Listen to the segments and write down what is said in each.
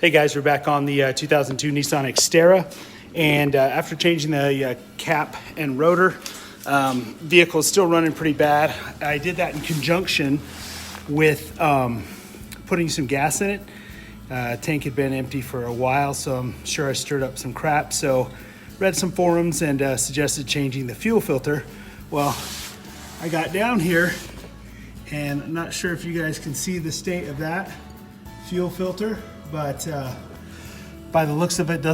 Hey guys, we're back on the 2002 Nissan Xterra, and after changing the cap and rotor, vehicle is still running pretty bad. I did that in conjunction with putting some gas in it. Tank had been empty for a while, so I'm sure I stirred up some crap. So read some forums and suggested changing the fuel filter. Well, I got down here and I'm not sure if you guys can see the state of that fuel filter, but by the looks of it,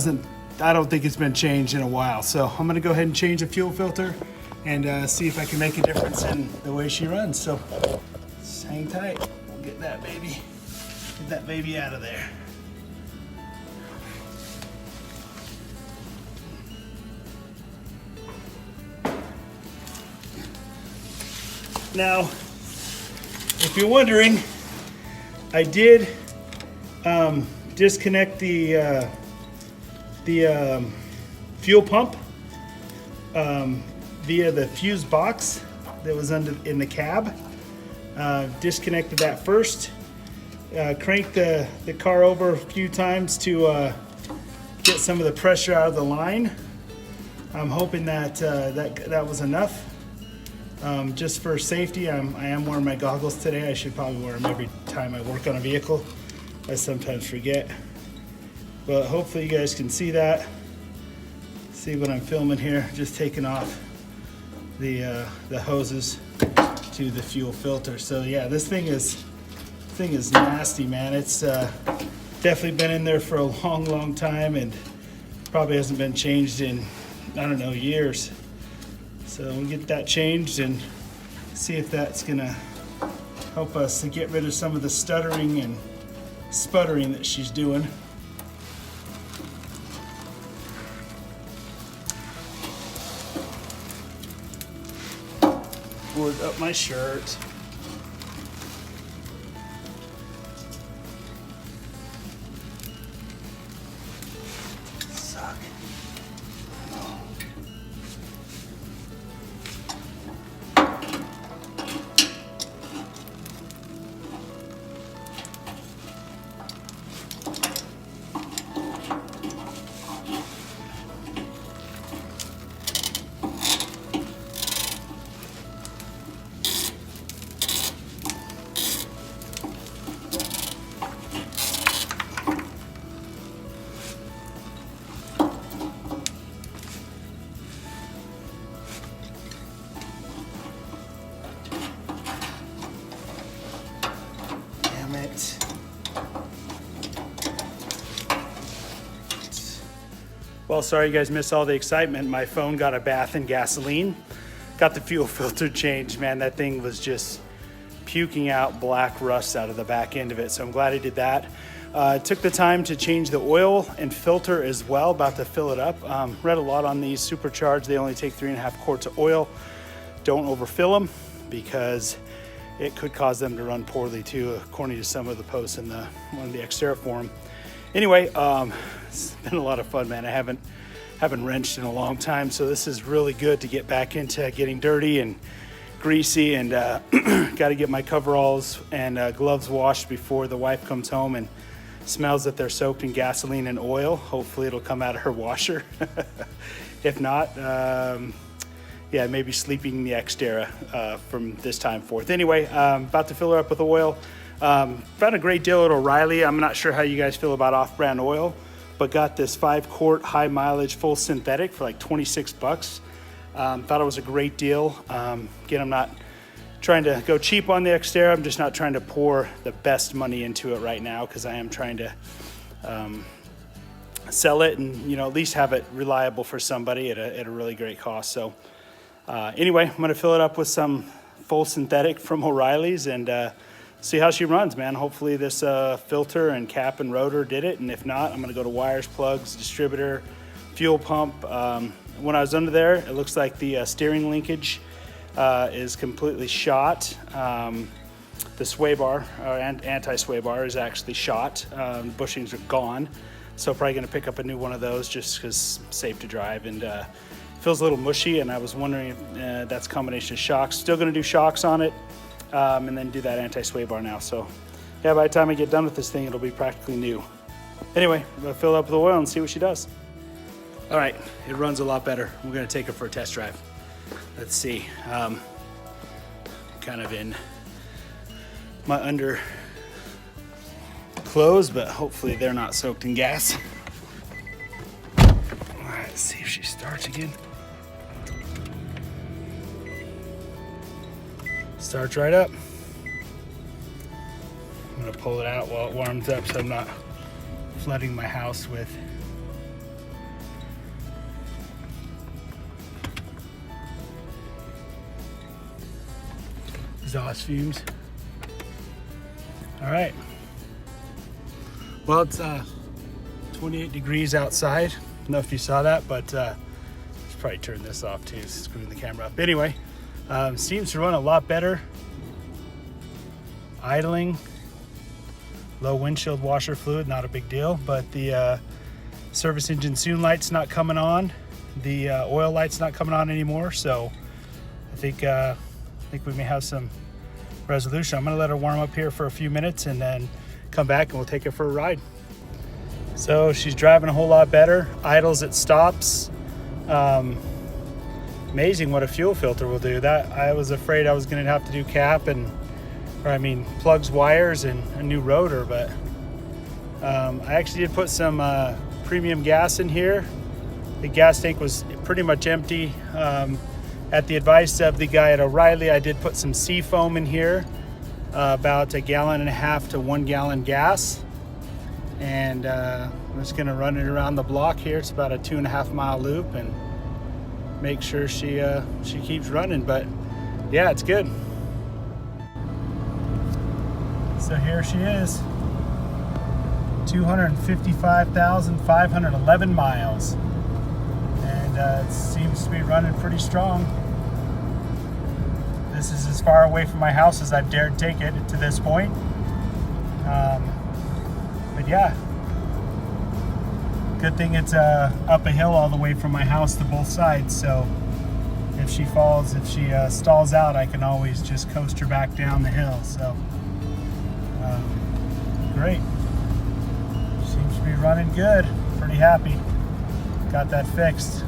I don't think it's been changed in a while. So I'm gonna go ahead and change the fuel filter and see if I can make a difference in the way she runs. So just hang tight, we'll get that baby out of there. Now, if you're wondering, I did disconnect the fuel pump via the fuse box that was in the cab. Disconnected that first. Cranked the car over a few times to get some of the pressure out of the line. I'm hoping that that was enough. Just for safety, I am wearing my goggles today. I should probably wear them every time I work on a vehicle. I sometimes forget. But hopefully you guys can see that. See what I'm filming here. Just taking off the hoses to the fuel filter. So yeah, this thing is nasty, man. It's definitely been in there for a long time and probably hasn't been changed in, I don't know, years. So we'll get that changed and see if that's gonna help us to get rid of some of the stuttering and sputtering that she's doing. Poured up my shirt. Suck. Well, sorry you guys missed all the excitement. My phone got a bath in gasoline. Got the fuel filter changed, man. That thing was just puking out black rust out of the back end of it. So I'm glad I did that. Took the time to change the oil and filter as well, about to fill it up. Read a lot on these supercharged. They only take 3.5 quarts of oil. Don't overfill them because it could cause them to run poorly too, according to some of the posts in one of the Xterra forum. Anyway, it's been a lot of fun, man. I haven't wrenched in a long time, so this is really good to get back into getting dirty and greasy, and got to get my coveralls and gloves washed before the wife comes home and smells that they're soaked in gasoline and oil. Hopefully it'll come out of her washer. If not, yeah, maybe sleeping in the Xterra from this time forth. Anyway, about to fill her up with oil. Found a great deal at O'Reilly. I'm not sure how you guys feel about off-brand oil, but got this 5-quart high mileage full synthetic for like 26 bucks. Thought it was a great deal. Again, I'm not trying to go cheap on the Xterra. I'm just not trying to pour the best money into it right now, because I am trying to sell it and, at least have it reliable for somebody at a really great cost. So anyway, I'm gonna fill it up with some full synthetic from O'Reilly's and see how she runs, man. Hopefully this filter and cap and rotor did it, and if not, I'm gonna go to wires, plugs, distributor, fuel pump. When I was under there, it looks like the steering linkage is completely shot. The sway bar, and anti-sway bar, is actually shot. Bushings are gone, so probably gonna pick up a new one of those just because safe to drive, and feels a little mushy, and I was wondering if that's a combination of shocks. Still gonna do shocks on it. And then do that anti-sway bar now. So yeah, by the time I get done with this thing, it'll be practically new. Anyway, I'm gonna fill it up with oil and see what she does. All right, it runs a lot better. We're gonna take her for a test drive. Let's see. Kind of in my under clothes, but hopefully they're not soaked in gas. All right, let's see if she starts again. Starts right up. I'm gonna pull it out while it warms up so I'm not flooding my house with exhaust fumes. All right. Well, it's 28 degrees outside. I don't know if you saw that, but let's probably turn this off too, screwing the camera up. Anyway, seems to run a lot better. Idling, low windshield washer fluid, not a big deal, but the service engine soon light's not coming on. The oil light's not coming on anymore, so I think we may have some resolution. I'm gonna let her warm up here for a few minutes and then come back and we'll take her for a ride. So she's driving a whole lot better. Idles, it stops. Amazing what a fuel filter will do. That I was afraid I was gonna have to do cap plugs, wires, and a new rotor, but I actually did put some premium gas in here. The gas tank was pretty much empty. At the advice of the guy at O'Reilly, I did put some sea foam in here, about 1.5 gallons to 1 gallon gas. And I'm just gonna run it around the block here. It's about a 2.5 mile loop and make sure she keeps running, but yeah, it's good. So here she is, 255,511 miles. And it seems to be running pretty strong. This is as far away from my house as I've dared take it to this point. But yeah, good thing it's up a hill all the way from my house to both sides. So if she falls, if she stalls out, I can always just coast her back down the hill. So great. Seems to be running good. Pretty happy. Got that fixed.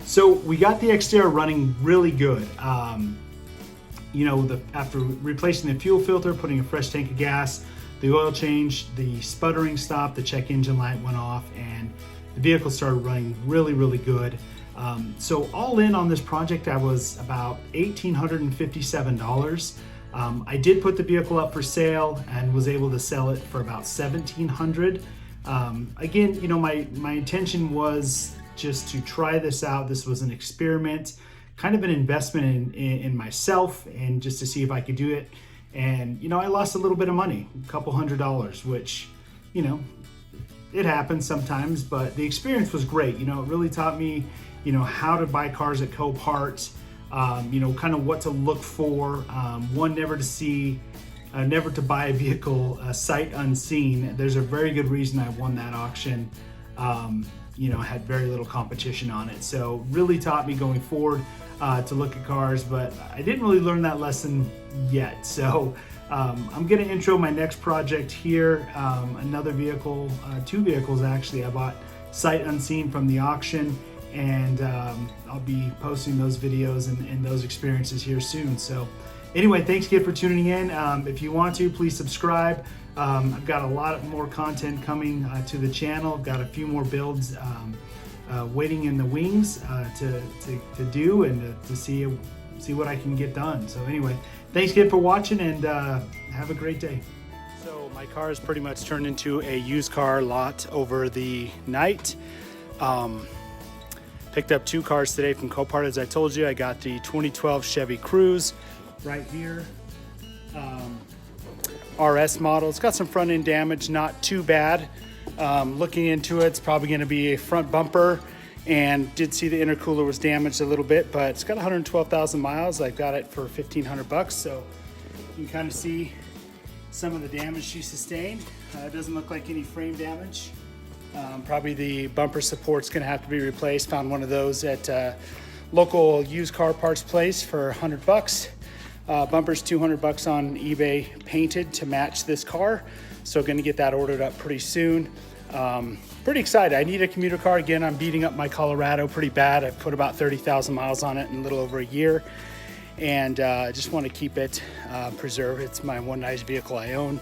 So we got the Xterra running really good. After replacing the fuel filter, putting a fresh tank of gas, the oil change, the sputtering stopped, the check engine light went off, and the vehicle started running really, really good. So all in on this project, I was about $1,857. I did put the vehicle up for sale and was able to sell it for about $1,700. Again, my intention was just to try this out. This was an experiment, kind of an investment in myself, and just to see if I could do it. And I lost a little bit of money, a couple $100, which it happens sometimes, but the experience was great. It really taught me how to buy cars at Copart, kind of what to look for. One, never to buy a vehicle sight unseen. There's a very good reason I won that auction. Had very little competition on it. So really taught me going forward to look at cars, but I didn't really learn that lesson yet. So I'm gonna intro my next project here. Another vehicle, two vehicles actually, I bought sight unseen from the auction, and I'll be posting those videos and those experiences here soon. So anyway, thanks again for tuning in. If you want to, please subscribe. I've got a lot more content coming to the channel. I've got a few more builds waiting in the wings to do and to see what I can get done. So anyway, thanks again for watching, and have a great day. So my car has pretty much turned into a used car lot over the night. Picked up two cars today from Copart. As I told you, I got the 2012 Chevy Cruze right here. RS model. It's got some front end damage, not too bad. Looking into it, it's probably going to be a front bumper, and did see the intercooler was damaged a little bit, but it's got 112,000 miles. I've got it for 1,500 bucks, so you can kind of see some of the damage she sustained. It doesn't look like any frame damage. Probably the bumper support's going to have to be replaced. Found one of those at local used car parts place for 100 bucks. Bumper's 200 bucks on eBay painted to match this car. So going to get that ordered up pretty soon. Pretty excited. I need a commuter car. Again, I'm beating up my Colorado pretty bad. I've put about 30,000 miles on it in a little over a year. And I just want to keep it preserved. It's my one nice vehicle I own.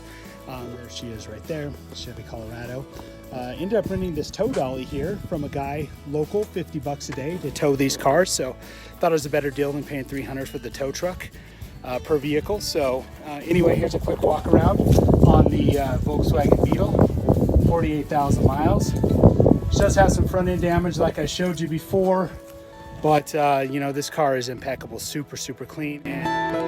There she is right there, Chevy Colorado. Ended up renting this tow dolly here from a guy local, 50 bucks a day to tow these cars. So thought it was a better deal than paying 300 for the tow truck per vehicle. So anyway, here's a quick walk around on the Volkswagen Beetle, 48,000 miles. She does have some front end damage like I showed you before, but you know, this car is impeccable, super clean. And